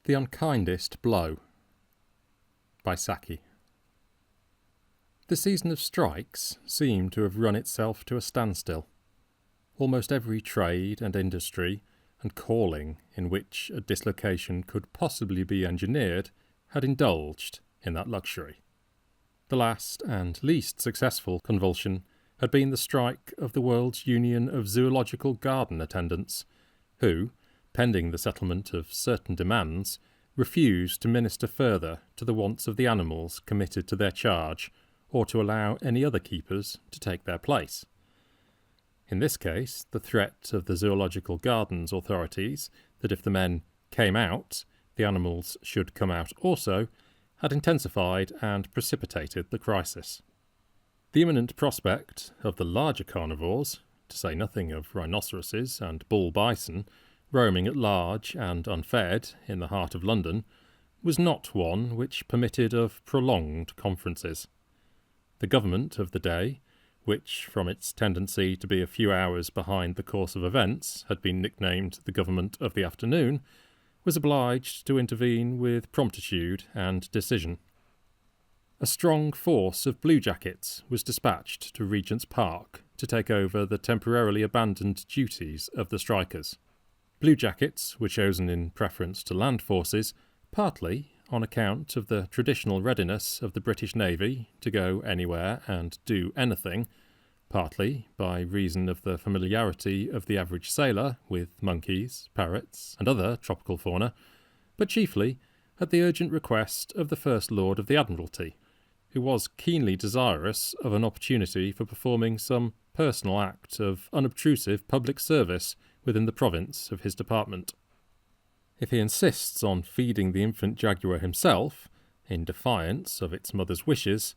The Unkindest Blow by Saki. The season of strikes seemed to have run itself to a standstill. Almost every trade and industry and calling in which a dislocation could possibly be engineered had indulged in that luxury. The last and least successful convulsion had been the strike of the World's Union of Zoological Garden Attendants, who, pending the settlement of certain demands, refused to minister further to the wants of the animals committed to their charge, or to allow any other keepers to take their place. In this case, the threat of the Zoological Gardens authorities that if the men came out, the animals should come out also, had intensified and precipitated the crisis. The imminent prospect of the larger carnivores, to say nothing of rhinoceroses and bull bison, roaming at large and unfed in the heart of London, was not one which permitted of prolonged conferences. The government of the day, which from its tendency to be a few hours behind the course of events had been nicknamed the government of the afternoon, was obliged to intervene with promptitude and decision. A strong force of bluejackets was dispatched to Regent's Park to take over the temporarily abandoned duties of the strikers. Bluejackets were chosen in preference to land forces, partly on account of the traditional readiness of the British Navy to go anywhere and do anything, partly by reason of the familiarity of the average sailor with monkeys, parrots, and other tropical fauna, but chiefly at the urgent request of the First Lord of the Admiralty, who was keenly desirous of an opportunity for performing some personal act of unobtrusive public service within the province of his department. If he insists on feeding the infant jaguar himself, in defiance of its mother's wishes,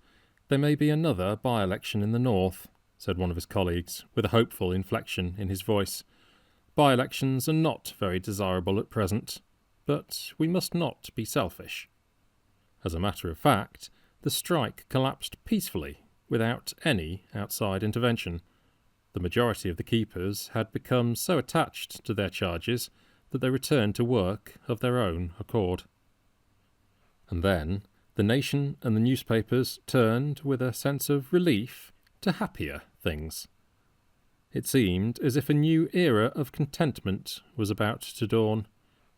there may be another by-election in the north, said one of his colleagues, with a hopeful inflection in his voice. By-elections are not very desirable at present, but we must not be selfish. As a matter of fact, the strike collapsed peacefully, without any outside intervention. The majority of the keepers had become so attached to their charges that they returned to work of their own accord. And then the nation and the newspapers turned with a sense of relief to happier things. It seemed as if a new era of contentment was about to dawn.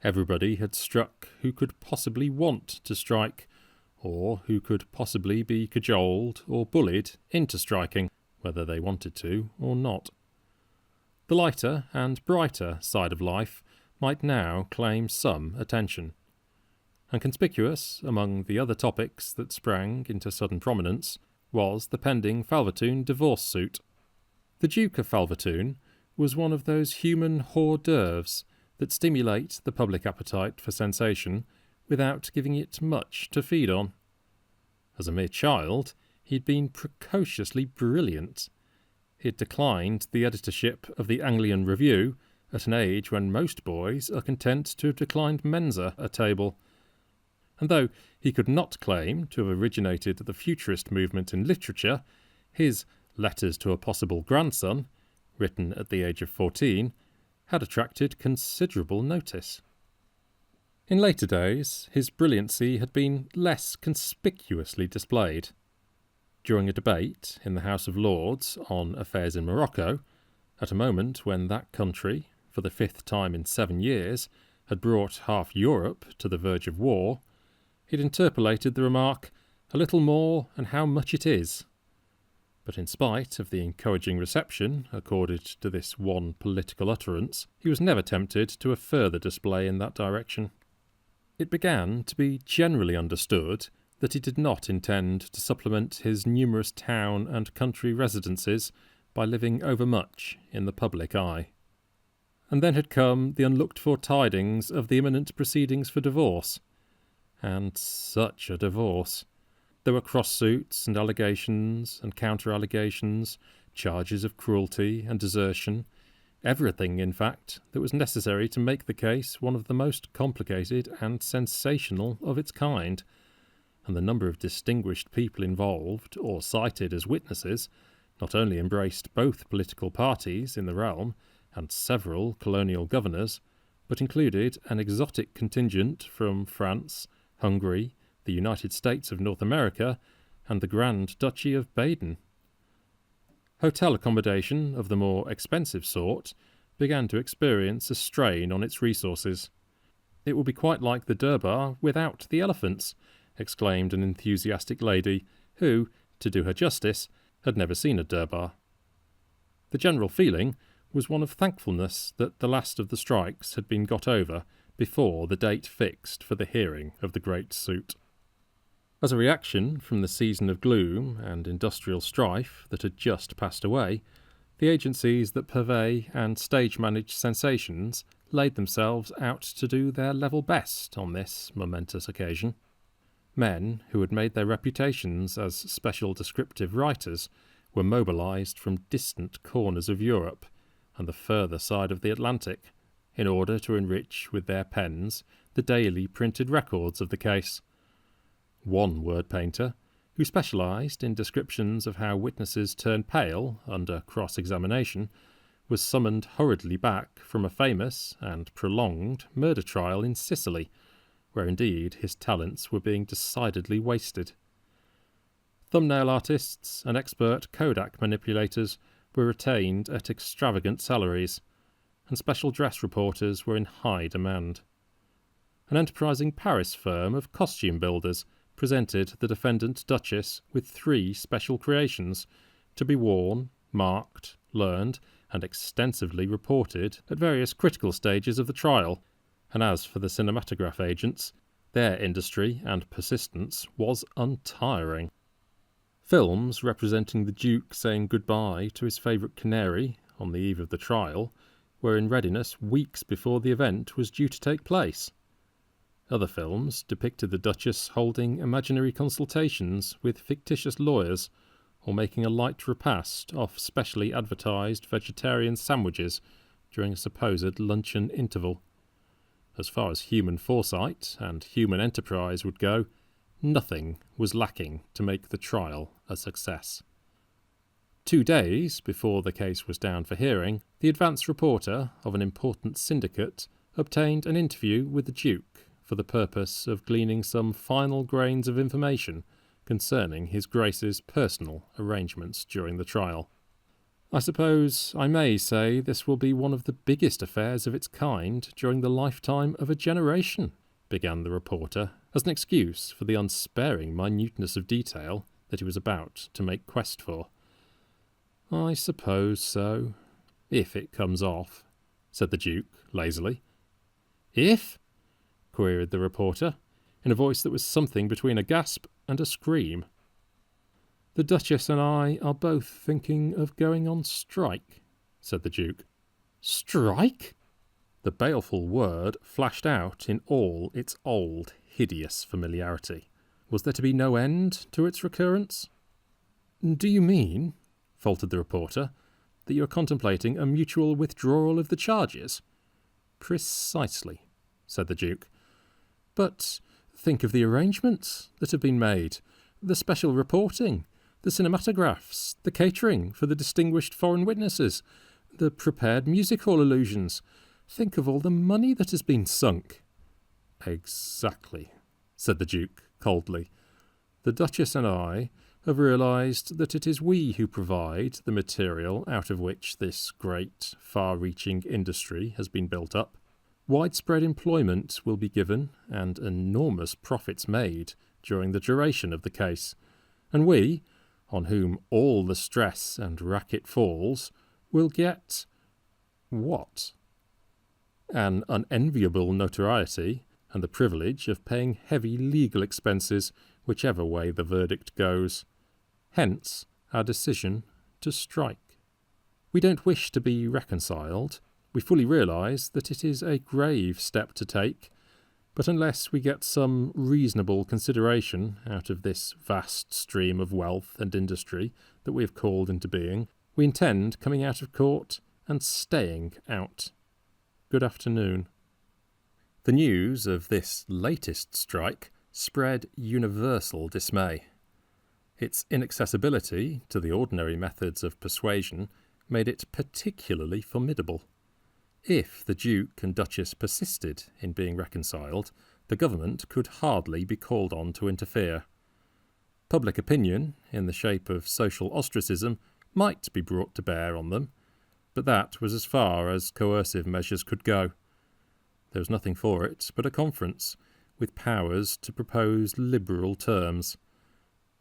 Everybody had struck who could possibly want to strike, or who could possibly be cajoled or bullied into striking, whether they wanted to or not. The lighter and brighter side of life might now claim some attention. And conspicuous among the other topics that sprang into sudden prominence was the pending Falvertoon divorce suit. The Duke of Falvertoon was one of those human hors d'oeuvres that stimulate the public appetite for sensation without giving it much to feed on. As a mere child, he had been precociously brilliant. He had declined the editorship of the Anglian Review at an age when most boys are content to have declined Mensa at table. And though he could not claim to have originated the futurist movement in literature, his Letters to a Possible Grandson, written at the age of 14, had attracted considerable notice. In later days, his brilliancy had been less conspicuously displayed. During a debate in the House of Lords on affairs in Morocco, at a moment when that country, for the 5th time in 7 years, had brought half Europe to the verge of war, he had interpolated the remark, "A little more, and how much it is." But in spite of the encouraging reception accorded to this one political utterance, he was never tempted to a further display in that direction. It began to be generally understood that he did not intend to supplement his numerous town and country residences by living overmuch in the public eye. And then had come the unlooked-for tidings of the imminent proceedings for divorce. And such a divorce! There were cross-suits and allegations and counter-allegations, charges of cruelty and desertion, everything, in fact, that was necessary to make the case one of the most complicated and sensational of its kind, and the number of distinguished people involved or cited as witnesses not only embraced both political parties in the realm and several colonial governors, but included an exotic contingent from France, Hungary, the United States of North America, and the Grand Duchy of Baden. Hotel accommodation of the more expensive sort began to experience a strain on its resources. "It will be quite like the Durbar without the elephants," exclaimed an enthusiastic lady who, to do her justice, had never seen a Durbar. The general feeling was one of thankfulness that the last of the strikes had been got over before the date fixed for the hearing of the great suit. As a reaction from the season of gloom and industrial strife that had just passed away, the agencies that purvey and stage-manage sensations laid themselves out to do their level best on this momentous occasion. Men who had made their reputations as special descriptive writers were mobilised from distant corners of Europe and the further side of the Atlantic in order to enrich with their pens the daily printed records of the case. One word painter, who specialised in descriptions of how witnesses turn pale under cross-examination, was summoned hurriedly back from a famous and prolonged murder trial in Sicily, where indeed his talents were being decidedly wasted. Thumbnail artists and expert Kodak manipulators were retained at extravagant salaries, and special dress reporters were in high demand. An enterprising Paris firm of costume builders presented the defendant Duchess with 3 special creations to be worn, marked, learned, and extensively reported at various critical stages of the trial, and as for the cinematograph agents, their industry and persistence was untiring. Films representing the Duke saying goodbye to his favourite canary on the eve of the trial were in readiness weeks before the event was due to take place. Other films depicted the Duchess holding imaginary consultations with fictitious lawyers or making a light repast off specially advertised vegetarian sandwiches during a supposed luncheon interval. As far as human foresight and human enterprise would go, nothing was lacking to make the trial a success. 2 days before the case was down for hearing, the advance reporter of an important syndicate obtained an interview with the Duke for the purpose of gleaning some final grains of information concerning His Grace's personal arrangements during the trial. "I suppose I may say this will be one of the biggest affairs of its kind during the lifetime of a generation," began the reporter, as an excuse for the unsparing minuteness of detail that he was about to make quest for. "I suppose so, if it comes off," said the Duke lazily. "If?" queried the reporter, in a voice that was something between a gasp and a scream. "The Duchess and I are both thinking of going on strike," said the Duke. "Strike?" The baleful word flashed out in all its old, hideous familiarity. Was there to be no end to its recurrence? "Do you mean," faltered the reporter, "that you are contemplating a mutual withdrawal of the charges?" "Precisely," said the Duke. "But think of the arrangements that have been made, the special reporting, the cinematographs, the catering for the distinguished foreign witnesses, the prepared music hall allusions. Think of all the money that has been sunk." "Exactly," said the Duke coldly. "The Duchess and I have realised that it is we who provide the material out of which this great, far-reaching industry has been built up. Widespread employment will be given and enormous profits made during the duration of the case, and we, on whom all the stress and racket falls, will get— what? An unenviable notoriety and the privilege of paying heavy legal expenses whichever way the verdict goes. Hence our decision to strike. We don't wish to be reconciled. We fully realise that it is a grave step to take, but unless we get some reasonable consideration out of this vast stream of wealth and industry that we have called into being, we intend coming out of court and staying out. Good afternoon." The news of this latest strike spread universal dismay. Its inaccessibility to the ordinary methods of persuasion made it particularly formidable. If the Duke and Duchess persisted in being reconciled, the government could hardly be called on to interfere. Public opinion, in the shape of social ostracism, might be brought to bear on them, but that was as far as coercive measures could go. There was nothing for it but a conference, with powers to propose liberal terms.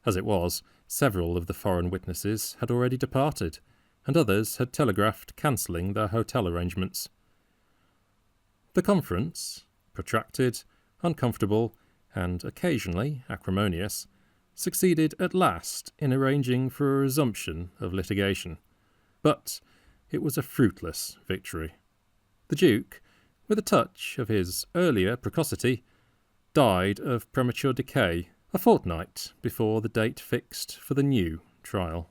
As it was, several of the foreign witnesses had already departed, and others had telegraphed cancelling their hotel arrangements. The conference, protracted, uncomfortable, and occasionally acrimonious, succeeded at last in arranging for a resumption of litigation. But it was a fruitless victory. The Duke, with a touch of his earlier precocity, died of premature decay a fortnight before the date fixed for the new trial.